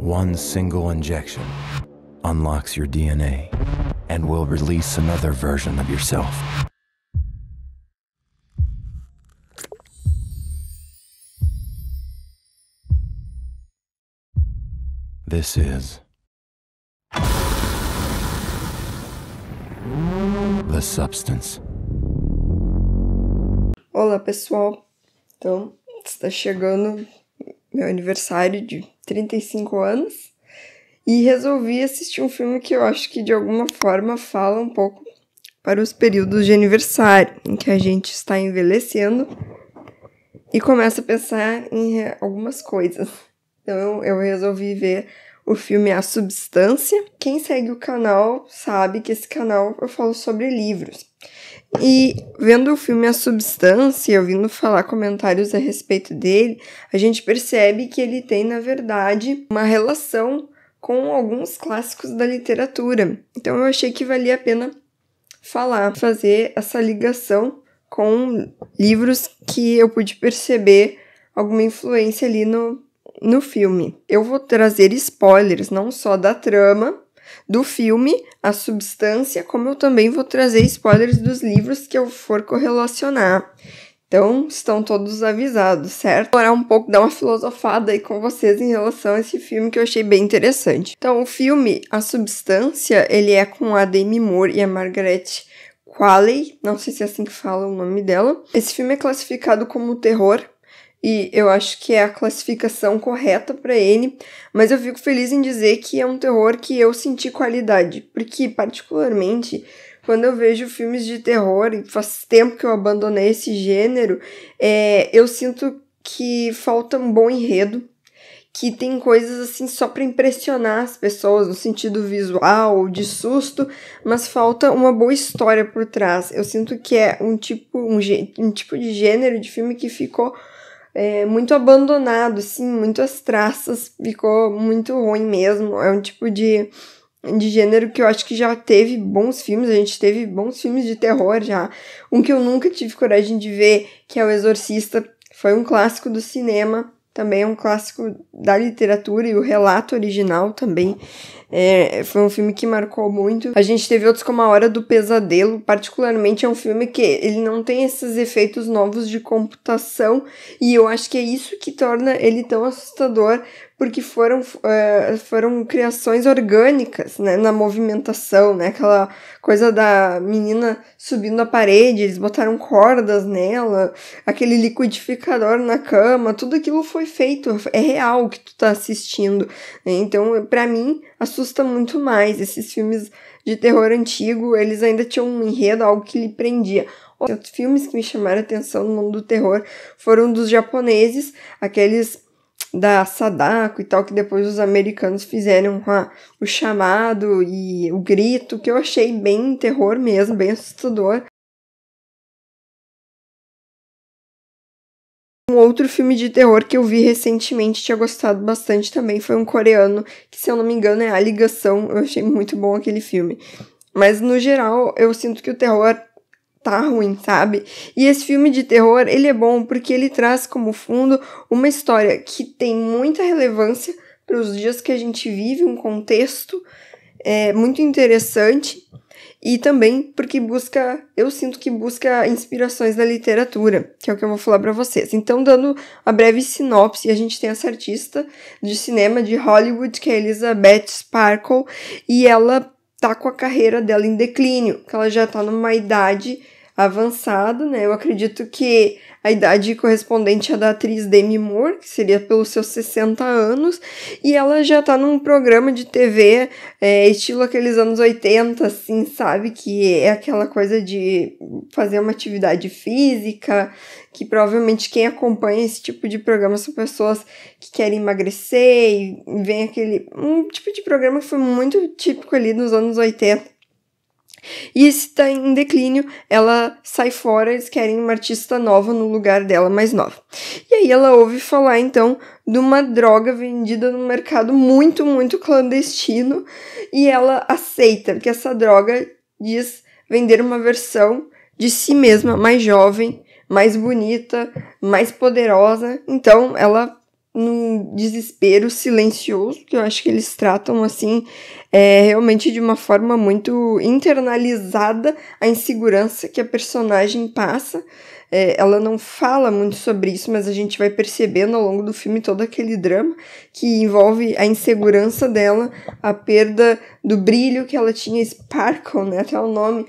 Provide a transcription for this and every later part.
One single injection unlocks your DNA and will release another version of yourself. This is the substance. Olá, pessoal. Então, está chegando meu aniversário de 35 anos e resolvi assistir um filme que eu acho que de alguma forma fala um pouco para os períodos de aniversário, em que a gente está envelhecendo e começa a pensar em algumas coisas. Então, eu resolvi ver o filme A Substância. Quem segue o canal sabe que esse canal eu falo sobre livros. E vendo o filme A Substância, ouvindo falar comentários a respeito dele, a gente percebe que ele tem, na verdade, uma relação com alguns clássicos da literatura. Então eu achei que valia a pena fazer essa ligação com livros que eu pude perceber alguma influência ali no filme. Eu vou trazer spoilers, não só da trama do filme A Substância, como eu também vou trazer spoilers dos livros que eu for correlacionar. Então, estão todos avisados, certo? Vou um pouco, dar uma filosofada aí com vocês em relação a esse filme que eu achei bem interessante. Então, o filme A Substância, ele é com a Demi Moore e a Margaret Qualley, não sei se é assim que fala o nome dela. Esse filme é classificado como terror, e eu acho que é a classificação correta para ele, mas eu fico feliz em dizer que é um terror que eu senti qualidade, porque particularmente quando eu vejo filmes de terror, e faz tempo que eu abandonei esse gênero, eu sinto que falta um bom enredo, que tem coisas assim só para impressionar as pessoas no sentido visual, de susto, mas falta uma boa história por trás. Eu sinto que é um tipo de gênero de filme que ficou muito abandonado, assim, muitas traças, ficou muito ruim mesmo. É um tipo de gênero que eu acho que já teve bons filmes, a gente teve bons filmes de terror já. Um que eu nunca tive coragem de ver, que é O Exorcista, foi um clássico do cinema, também é um clássico da literatura, e o relato original também foi um filme que marcou muito. A gente teve outros como A Hora do Pesadelo, particularmente é um filme que ele não tem esses efeitos novos de computação, e eu acho que é isso que torna ele tão assustador, porque foram criações orgânicas, né, na movimentação, né, aquela coisa da menina subindo a parede, eles botaram cordas nela, aquele liquidificador na cama, tudo aquilo foi feito, é real o que tu tá assistindo, né? Então, pra mim, assusta muito mais. Esses filmes de terror antigo, eles ainda tinham um enredo, algo que lhe prendia. Outros filmes que me chamaram a atenção no mundo do terror foram dos japoneses, aqueles da Sadako e tal, que depois os americanos fizeram o Chamado e o Grito, que eu achei bem terror mesmo, bem assustador. Um outro filme de terror que eu vi recentemente, tinha gostado bastante também, foi um coreano, que se eu não me engano é A Ligação. Eu achei muito bom aquele filme. Mas no geral, eu sinto que o terror tá ruim, sabe? E esse filme de terror, ele é bom porque ele traz como fundo uma história que tem muita relevância para os dias que a gente vive, um contexto muito interessante, e também porque eu sinto que busca inspirações da literatura, que é o que eu vou falar para vocês. Então, dando a breve sinopse, a gente tem essa artista de cinema de Hollywood, que é Elizabeth Sparkle, e ela tá com a carreira dela em declínio, que ela já tá numa idade avançada, né? Eu acredito que a idade correspondente à da atriz Demi Moore, que seria pelos seus 60 anos, e ela já tá num programa de TV, estilo aqueles anos 80, assim, sabe? Que é aquela coisa de fazer uma atividade física, que provavelmente quem acompanha esse tipo de programa são pessoas que querem emagrecer, e vem um tipo de programa que foi muito típico ali nos anos 80. E se tá em declínio, ela sai fora, eles querem uma artista nova no lugar dela, mais nova. E aí ela ouve falar, então, de uma droga vendida no mercado muito, muito clandestino, e ela aceita, porque essa droga diz vender uma versão de si mesma mais jovem, mais bonita, mais poderosa. Então, ela num desespero silencioso, que eu acho que eles tratam, assim, realmente de uma forma muito internalizada a insegurança que a personagem passa. Ela não fala muito sobre isso, mas a gente vai percebendo ao longo do filme todo aquele drama que envolve a insegurança dela, a perda do brilho que ela tinha, sparkle, né, até o nome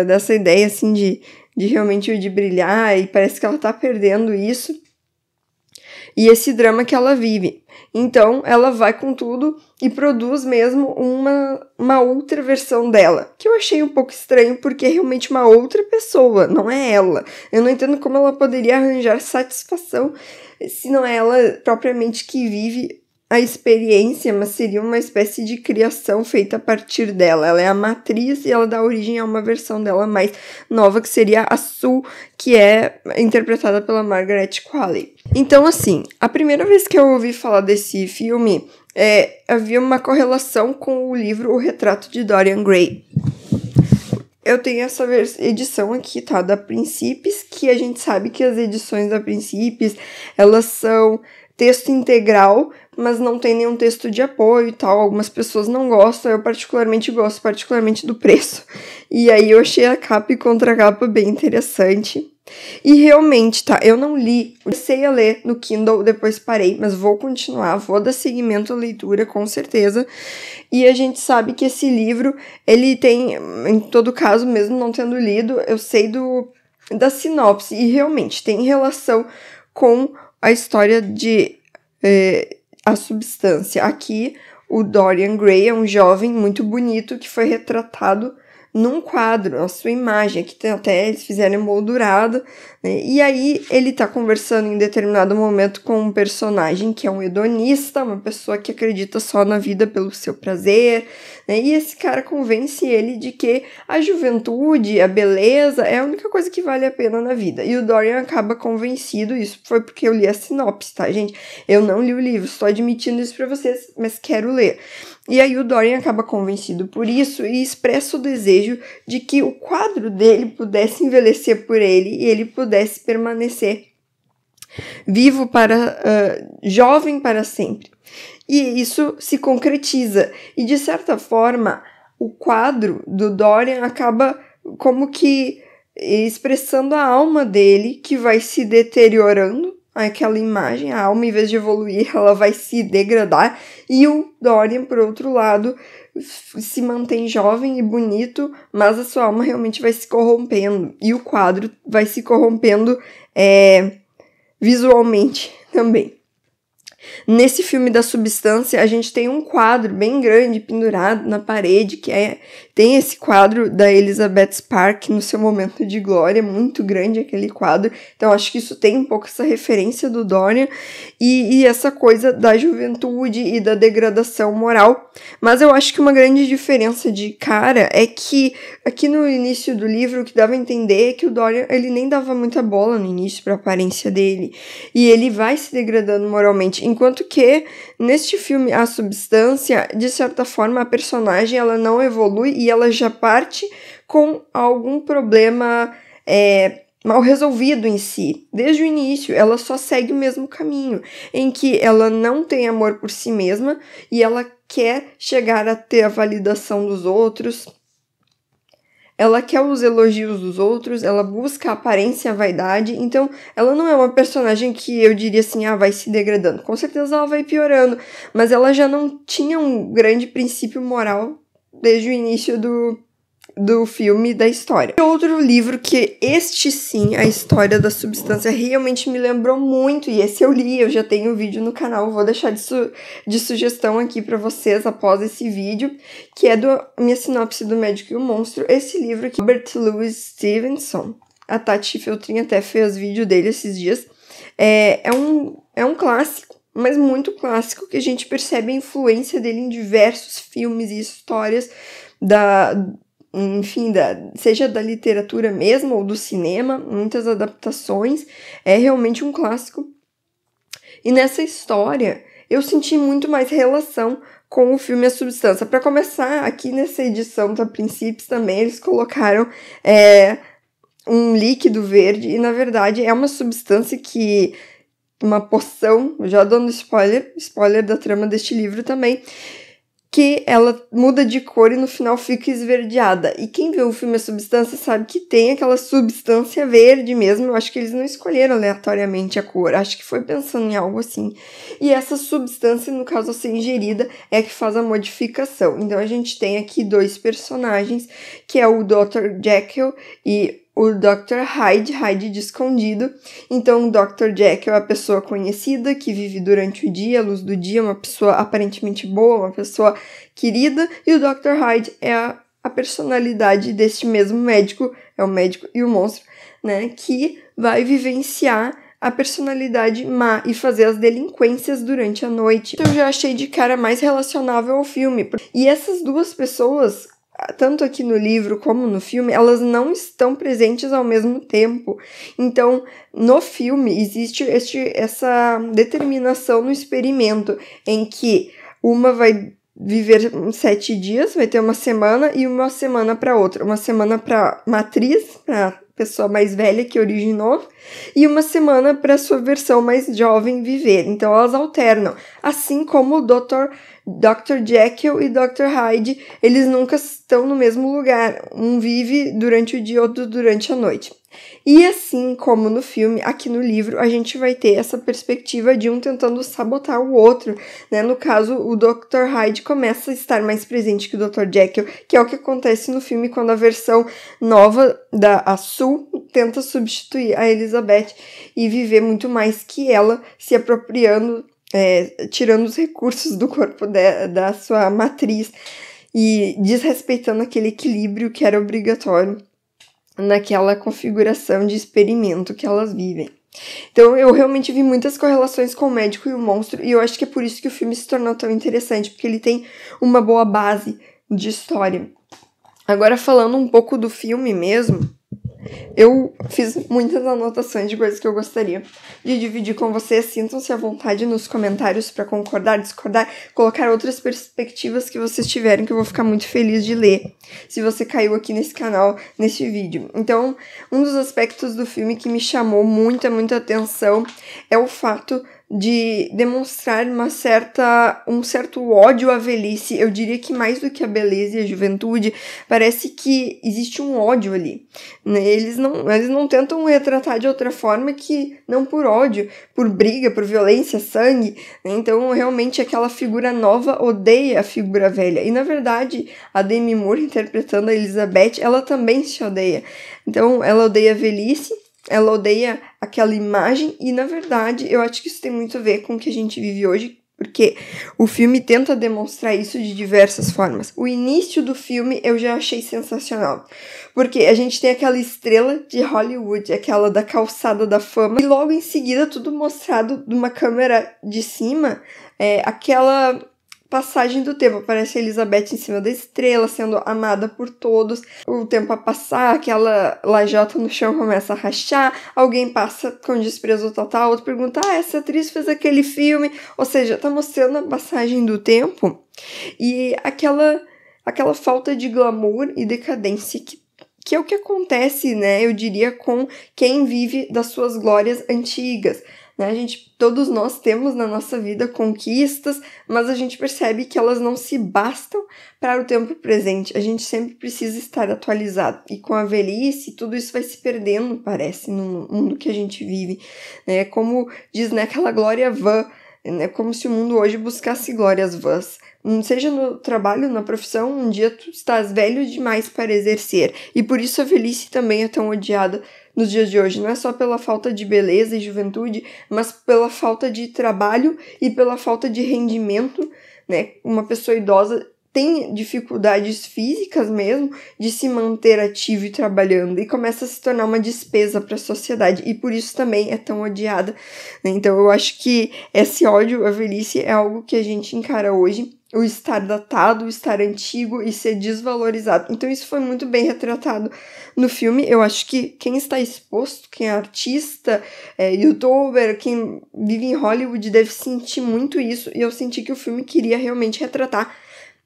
dessa ideia, assim, de realmente de brilhar, e parece que ela tá perdendo isso. E esse drama que ela vive. Então, ela vai com tudo e produz mesmo uma outra versão dela, que eu achei um pouco estranho, porque é realmente uma outra pessoa, não é ela. Eu não entendo como ela poderia arranjar satisfação se não é ela propriamente que vive a experiência, mas seria uma espécie de criação feita a partir dela. Ela é a matriz e ela dá origem a uma versão dela mais nova, que seria a Sue, que é interpretada pela Margaret Qualley. Então, assim, a primeira vez que eu ouvi falar desse filme, havia uma correlação com o livro O Retrato de Dorian Gray. Eu tenho essa edição aqui, tá, da Principes, que a gente sabe que as edições da Principes, elas são texto integral, mas não tem nenhum texto de apoio e tal. Algumas pessoas não gostam, eu particularmente gosto, particularmente do preço. E aí eu achei a capa e contracapa bem interessante. E realmente, tá, eu não li, comecei a ler no Kindle, depois parei, mas vou continuar, vou dar seguimento à leitura, com certeza. E a gente sabe que esse livro, ele tem, em todo caso, mesmo não tendo lido, eu sei da sinopse, e realmente tem relação com a história de A Substância. Aqui, o Dorian Gray é um jovem muito bonito que foi retratado num quadro, a sua imagem, aqui até eles fizeram emoldurado, né? E aí ele tá conversando em determinado momento com um personagem que é um hedonista, uma pessoa que acredita só na vida pelo seu prazer, né? E esse cara convence ele de que a juventude, a beleza é a única coisa que vale a pena na vida. E o Dorian acaba convencido, isso foi porque eu li a sinopse, tá, gente? Eu não li o livro, estou admitindo isso pra vocês, mas quero ler. E aí o Dorian acaba convencido por isso e expressa o desejo de que o quadro dele pudesse envelhecer por ele e ele pudesse permanecer vivo jovem para sempre. E isso se concretiza. E de certa forma, o quadro do Dorian acaba como que expressando a alma dele, que vai se deteriorando. Aquela imagem, a alma, em vez de evoluir, ela vai se degradar, e o Dorian, por outro lado, se mantém jovem e bonito, mas a sua alma realmente vai se corrompendo, e o quadro vai se corrompendo visualmente também. Nesse filme da Substância, a gente tem um quadro bem grande pendurado na parede, que tem esse quadro da Elizabeth Spark no seu momento de glória, muito grande aquele quadro, então acho que isso tem um pouco essa referência do Dorian e essa coisa da juventude e da degradação moral, mas eu acho que uma grande diferença de cara é que aqui no início do livro o que dava a entender é que o Dorian, ele nem dava muita bola no início para a aparência dele, e ele vai se degradando moralmente, enquanto que neste filme A Substância, de certa forma a personagem ela não evolui e ela já parte com algum problema mal resolvido em si. Desde o início, ela só segue o mesmo caminho, em que ela não tem amor por si mesma e ela quer chegar a ter a validação dos outros, ela quer os elogios dos outros, ela busca a aparência e a vaidade, então ela não é uma personagem que eu diria assim, vai se degradando. Com certeza ela vai piorando, mas ela já não tinha um grande princípio moral desde o início do filme, da história. E outro livro que este sim, a história da Substância, realmente me lembrou muito, e esse eu li, eu já tenho um vídeo no canal, vou deixar de sugestão aqui pra vocês após esse vídeo, que é minha sinopse do Médico e o Monstro, esse livro aqui, Robert Louis Stevenson. A Tati Feltrin até fez vídeo dele esses dias. É um clássico, mas muito clássico, que a gente percebe a influência dele em diversos filmes e histórias seja da literatura mesmo ou do cinema, muitas adaptações, é realmente um clássico. E nessa história, eu senti muito mais relação com o filme A Substância. Para começar, aqui nessa edição da Princípios também, eles colocaram um líquido verde, e na verdade é uma substância que uma poção, já dando spoiler da trama deste livro também, que ela muda de cor e no final fica esverdeada. E quem viu o filme A Substância sabe que tem aquela substância verde mesmo. Eu acho que eles não escolheram aleatoriamente a cor, acho que foi pensando em algo assim. E essa substância, no caso a ser ingerida, é a que faz a modificação. Então a gente tem aqui 2 personagens, que é o Dr. Jekyll e o Dr. Hyde de escondido. Então, o Dr. Jekyll é a pessoa conhecida, que vive durante o dia, a luz do dia, uma pessoa aparentemente boa, uma pessoa querida, e o Dr. Hyde é a personalidade deste mesmo médico, é o médico e o monstro, né, que vai vivenciar a personalidade má e fazer as delinquências durante a noite. Então, eu já achei de cara mais relacionável ao filme. E essas 2 pessoas, tanto aqui no livro como no filme, elas não estão presentes ao mesmo tempo. Então, no filme, existe essa determinação no experimento, em que uma vai viver 7 dias, vai ter uma semana e uma semana para outra. Uma semana para matriz, para pessoa mais velha que originou, e uma semana para sua versão mais jovem viver. Então, elas alternam. Assim como o Dr. Jekyll e Dr. Hyde, eles nunca estão no mesmo lugar. Um vive durante o dia, outro durante a noite. E assim como no filme, aqui no livro, a gente vai ter essa perspectiva de um tentando sabotar o outro, né? No caso, o Dr. Hyde começa a estar mais presente que o Dr. Jekyll, que é o que acontece no filme quando a versão nova da Sue tenta substituir a Elizabeth e viver muito mais que ela, se apropriando, tirando os recursos do corpo da sua matriz e desrespeitando aquele equilíbrio que era obrigatório naquela configuração de experimento que elas vivem. Então, eu realmente vi muitas correlações com o médico e o monstro, e eu acho que é por isso que o filme se tornou tão interessante, porque ele tem uma boa base de história. Agora, falando um pouco do filme mesmo, eu fiz muitas anotações de coisas que eu gostaria de dividir com vocês. Sintam-se à vontade nos comentários para concordar, discordar, colocar outras perspectivas que vocês tiverem, que eu vou ficar muito feliz de ler, se você caiu aqui nesse canal, nesse vídeo. Então, um dos aspectos do filme que me chamou muita atenção é o fato de demonstrar um certo ódio à velhice. Eu diria que mais do que a beleza e a juventude, parece que existe um ódio ali, né? Eles não tentam retratar de outra forma que não por ódio, por briga, por violência, sangue, né? Então, realmente, aquela figura nova odeia a figura velha. E, na verdade, a Demi Moore, interpretando a Elizabeth, ela também se odeia. Então, ela odeia a velhice, ela odeia aquela imagem e, na verdade, eu acho que isso tem muito a ver com o que a gente vive hoje, porque o filme tenta demonstrar isso de diversas formas. O início do filme eu já achei sensacional, porque a gente tem aquela estrela de Hollywood, aquela da calçada da fama, e logo em seguida tudo mostrado de uma câmera de cima, aquela passagem do tempo, aparece a Elizabeth em cima da estrela, sendo amada por todos, o tempo a passar, aquela lajota no chão começa a rachar, alguém passa com desprezo total, outro pergunta, essa atriz fez aquele filme, ou seja, tá mostrando a passagem do tempo e aquela falta de glamour e decadência que é o que acontece, né, eu diria, com quem vive das suas glórias antigas. Todos nós temos na nossa vida conquistas, mas a gente percebe que elas não se bastam para o tempo presente. A gente sempre precisa estar atualizado. E com a velhice, tudo isso vai se perdendo, parece, no mundo que a gente vive. Como diz, aquela glória vã, como se o mundo hoje buscasse glórias vãs. Seja no trabalho, na profissão, um dia tu estás velho demais para exercer. E por isso a velhice também é tão odiada nos dias de hoje. Não é só pela falta de beleza e juventude, mas pela falta de trabalho e pela falta de rendimento, né? Uma pessoa idosa tem dificuldades físicas mesmo de se manter ativo e trabalhando, e começa a se tornar uma despesa para a sociedade, e por isso também é tão odiada, né? Então eu acho que esse ódio à velhice é algo que a gente encara hoje, o estar datado, o estar antigo e ser desvalorizado. Então isso foi muito bem retratado no filme. Eu acho que quem está exposto, quem é artista, youtuber, quem vive em Hollywood deve sentir muito isso, e eu senti que o filme queria realmente retratar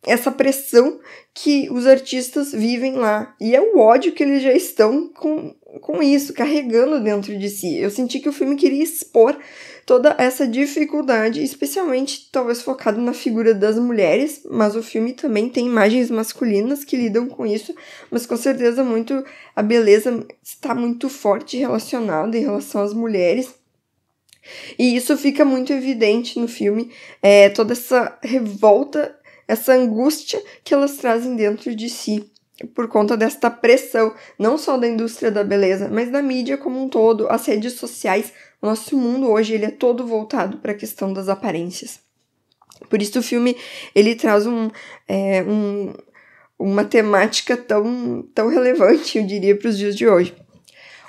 essa pressão que os artistas vivem lá. E é o ódio que eles já estão com isso, carregando dentro de si. Eu senti que o filme queria expor toda essa dificuldade, especialmente talvez focado na figura das mulheres, mas o filme também tem imagens masculinas que lidam com isso, mas com certeza a beleza está muito forte relacionada em relação às mulheres. E isso fica muito evidente no filme, toda essa revolta, essa angústia que elas trazem dentro de si, por conta desta pressão, não só da indústria da beleza, mas da mídia como um todo, as redes sociais. O nosso mundo hoje ele é todo voltado para a questão das aparências. Por isso o filme ele traz uma temática tão relevante, eu diria, para os dias de hoje.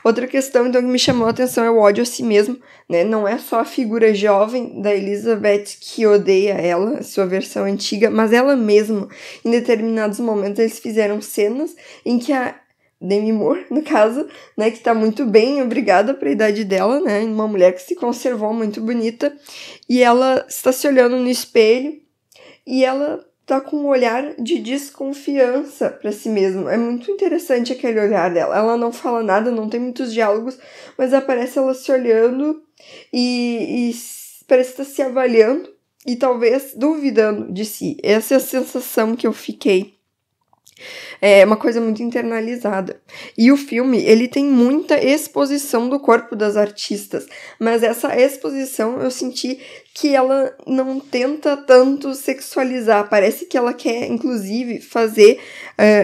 Outra questão, então, que me chamou a atenção é o ódio a si mesmo, né? Não é só a figura jovem da Elizabeth que odeia ela, sua versão antiga, mas ela mesma. Em determinados momentos, eles fizeram cenas em que a Demi Moore, no caso, né, que tá muito bem, obrigada para a idade dela, né? Uma mulher que se conservou muito bonita, e ela está se olhando no espelho, e ela tá com um olhar de desconfiança para si mesma. É muito interessante aquele olhar dela. Ela não fala nada, não tem muitos diálogos, mas aparece ela se olhando e parece estar se avaliando e talvez duvidando de si. Essa é a sensação que eu fiquei. É uma coisa muito internalizada. E o filme, ele tem muita exposição do corpo das artistas, mas essa exposição eu senti que ela não tenta tanto sexualizar. Parece que ela quer, inclusive, fazer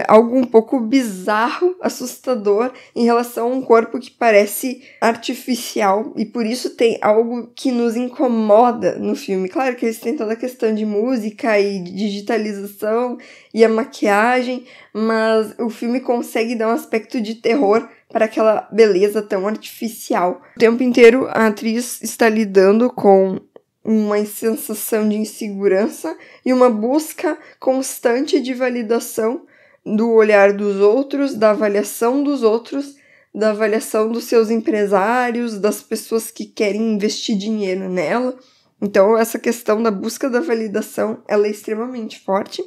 algo um pouco bizarro, assustador, em relação a um corpo que parece artificial, e por isso tem algo que nos incomoda no filme. Claro que eles têm toda a questão de música e digitalização e a maquiagem, mas o filme consegue dar um aspecto de terror para aquela beleza tão artificial. O tempo inteiro a atriz está lidando com uma sensação de insegurança e uma busca constante de validação do olhar dos outros, da avaliação dos outros, da avaliação dos seus empresários, das pessoas que querem investir dinheiro nela. Então, essa questão da busca da validação, ela é extremamente forte.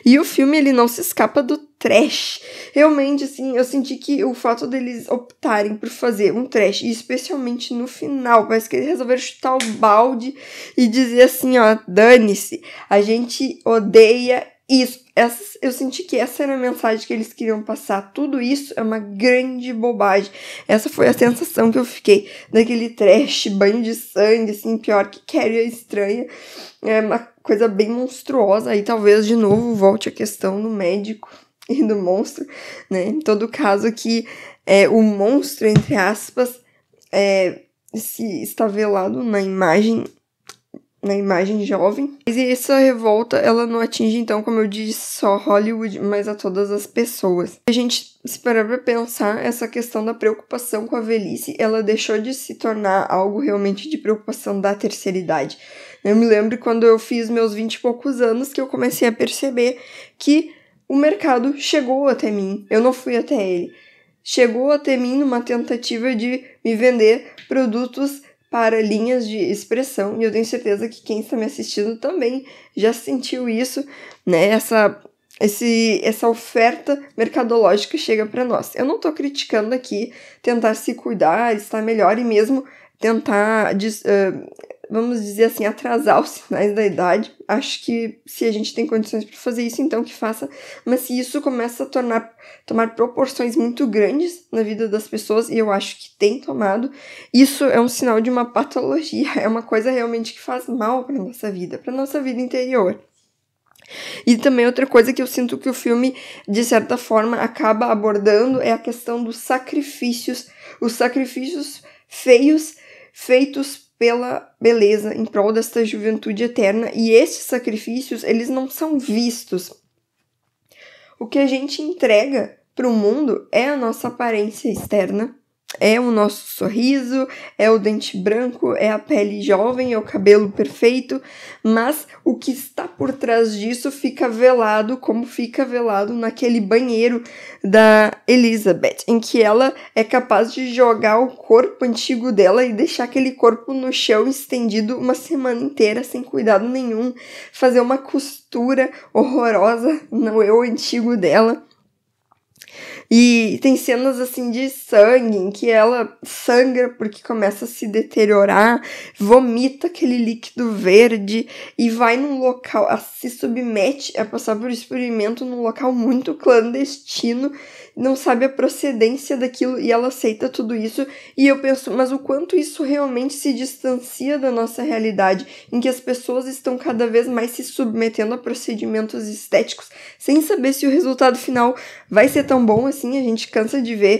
E o filme, ele não se escapa do trash. Realmente, assim, eu senti que o fato deles optarem por fazer um trash, e especialmente no final, parece que eles resolveram chutar o balde e dizer assim, ó, dane-se, a gente odeia isso. Eu senti que essa era a mensagem que eles queriam passar. Tudo isso é uma grande bobagem. Essa foi a sensação que eu fiquei daquele trash, banho de sangue, assim, pior que Carrie a Estranha. É uma coisa bem monstruosa. Aí talvez de novo volte a questão do médico e do monstro, né? Em todo caso que o monstro, entre aspas, se está velado na imagem jovem. Mas essa revolta, ela não atinge, então, como eu disse, só Hollywood, mas a todas as pessoas. A gente, se parar pra pensar, essa questão da preocupação com a velhice, ela deixou de se tornar algo realmente de preocupação da terceira idade. Eu me lembro quando eu fiz meus 20 e poucos anos que eu comecei a perceber que o mercado chegou até mim. Eu não fui até ele. Chegou até mim numa tentativa de me vender produtos para linhas de expressão, e eu tenho certeza que quem está me assistindo também já sentiu isso, né? Essa oferta mercadológica chega para nós. Eu não estou criticando aqui tentar se cuidar, estar melhor e mesmo tentar, vamos dizer assim, atrasar os sinais da idade. Acho que se a gente tem condições para fazer isso, então que faça. Mas se isso começa a tomar proporções muito grandes na vida das pessoas, e eu acho que tem tomado, isso é um sinal de uma patologia, é uma coisa realmente que faz mal para nossa vida interior. E também outra coisa que eu sinto que o filme, de certa forma, acaba abordando é a questão dos sacrifícios, os sacrifícios feitos pela beleza em prol desta juventude eterna, e esses sacrifícios, eles não são vistos. O que a gente entrega para o mundo é a nossa aparência externa, É o nosso sorriso, é o dente branco, é a pele jovem, é o cabelo perfeito, mas o que está por trás disso fica velado, como fica velado naquele banheiro da Elizabeth, em que ela é capaz de jogar o corpo antigo dela e deixar aquele corpo no chão estendido uma semana inteira sem cuidado nenhum, fazer uma costura horrorosa no eu antigo dela. E tem cenas assim de sangue, em que ela sangra porque começa a se deteriorar, vomita aquele líquido verde e vai num local, se submete a passar por experimento num local muito clandestino, não sabe a procedência daquilo e ela aceita tudo isso. E eu penso, mas o quanto isso realmente se distancia da nossa realidade, em que as pessoas estão cada vez mais se submetendo a procedimentos estéticos, sem saber se o resultado final vai ser tão bom assim. A gente cansa de ver,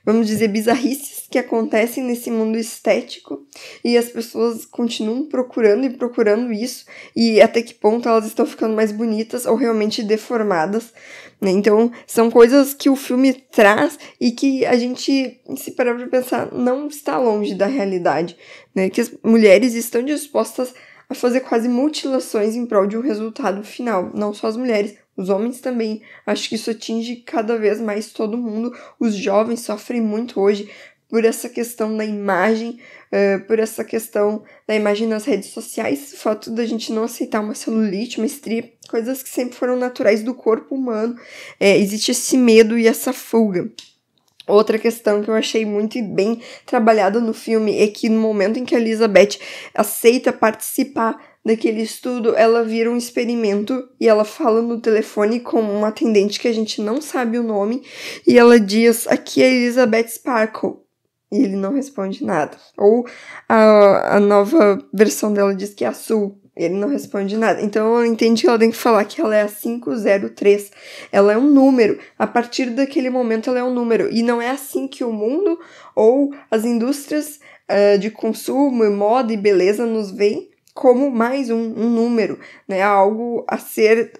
vamos dizer, bizarrices que acontecem nesse mundo estético e as pessoas continuam procurando e procurando isso, e até que ponto elas estão ficando mais bonitas ou realmente deformadas, né? Então, são coisas que o filme traz e que a gente, se parar pra pensar, não está longe da realidade, né? Que as mulheres estão dispostas a fazer quase mutilações em prol de um resultado final. Não só as mulheres, os homens também. Acho que isso atinge cada vez mais todo mundo. Os jovens sofrem muito hoje por essa questão da imagem, por essa questão da imagem nas redes sociais, o fato da gente não aceitar uma celulite, uma estria, coisas que sempre foram naturais do corpo humano. Existe esse medo e essa fuga. Outra questão que eu achei muito bem trabalhada no filme é que no momento em que a Elizabeth aceita participar daquele estudo, ela vira um experimento e ela fala no telefone com um atendente que a gente não sabe o nome, e ela diz, aqui é Elizabeth Sparkle, e ele não responde nada. Ou a nova versão dela diz que é a Sue, ele não responde nada. Então ela entende que ela tem que falar que ela é a 503. Ela é um número. A partir daquele momento ela é um número. E não é assim que o mundo ou as indústrias de consumo, moda e beleza nos veem, como mais um número, né? Algo a ser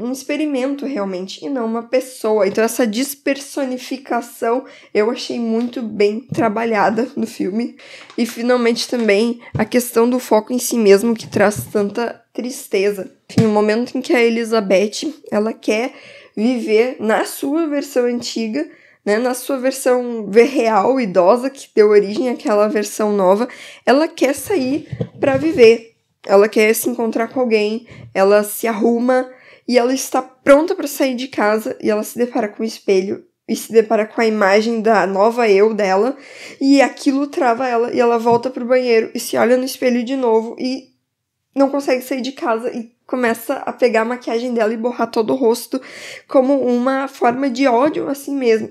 um experimento realmente, e não uma pessoa. Então essa despersonificação eu achei muito bem trabalhada no filme. E finalmente também a questão do foco em si mesmo, que traz tanta tristeza. Enfim, o momento em que a Elizabeth, ela quer viver na sua versão antiga, né, na sua versão real, idosa, que deu origem àquela versão nova, ela quer sair para viver. Ela quer se encontrar com alguém, ela se arruma e ela está pronta para sair de casa, e ela se depara com o espelho e se depara com a imagem da nova eu dela, e aquilo trava ela e ela volta pro banheiro e se olha no espelho de novo e não consegue sair de casa e começa a pegar a maquiagem dela e borrar todo o rosto como uma forma de ódio a si mesmo.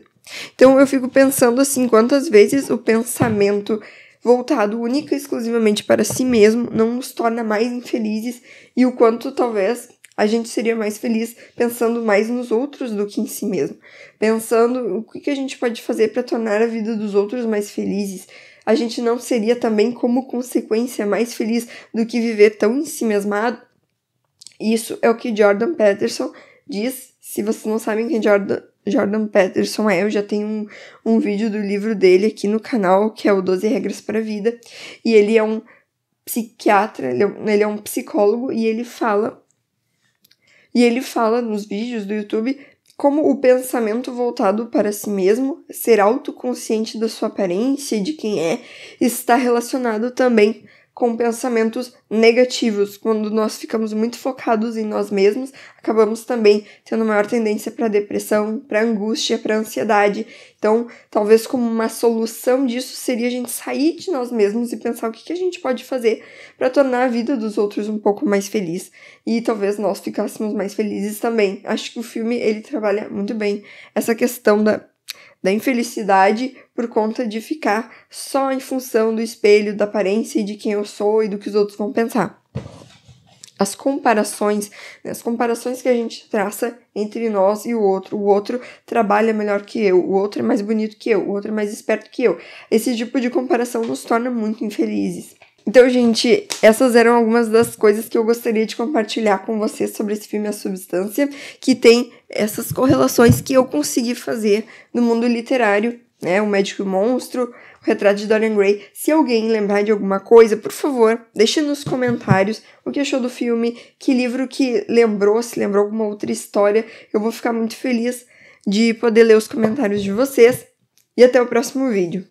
Então eu fico pensando assim, quantas vezes o pensamento voltado única e exclusivamente para si mesmo não nos torna mais infelizes, e o quanto talvez a gente seria mais feliz pensando mais nos outros do que em si mesmo. Pensando o que a gente pode fazer para tornar a vida dos outros mais felizes. A gente não seria também, como consequência, mais feliz do que viver tão ensimesmado? Isso é o que Jordan Peterson diz. Se vocês não sabem quem Jordan Peterson eu já tenho um vídeo do livro dele aqui no canal, que é o 12 Regras para a Vida, e ele é um psiquiatra, ele é um psicólogo, e ele fala nos vídeos do YouTube como o pensamento voltado para si mesmo, ser autoconsciente da sua aparência e de quem é, está relacionado também com pensamentos negativos. Quando nós ficamos muito focados em nós mesmos, acabamos também tendo maior tendência para depressão, para angústia, para ansiedade. Então, talvez como uma solução disso seria a gente sair de nós mesmos e pensar o que a gente pode fazer para tornar a vida dos outros um pouco mais feliz. E talvez nós ficássemos mais felizes também. Acho que o filme, ele trabalha muito bem essa questão da infelicidade por conta de ficar só em função do espelho, da aparência e de quem eu sou e do que os outros vão pensar. As comparações que a gente traça entre nós e o outro trabalha melhor que eu, o outro é mais bonito que eu, o outro é mais esperto que eu. Esse tipo de comparação nos torna muito infelizes. Então, gente, essas eram algumas das coisas que eu gostaria de compartilhar com vocês sobre esse filme A Substância, que tem essas correlações que eu consegui fazer no mundo literário né? O Médico e o Monstro, o Retrato de Dorian Gray. Se alguém lembrar de alguma coisa, por favor, deixe nos comentários o que achou do filme, que livro que lembrou, se lembrou alguma outra história. Eu vou ficar muito feliz de poder ler os comentários de vocês. E até o próximo vídeo.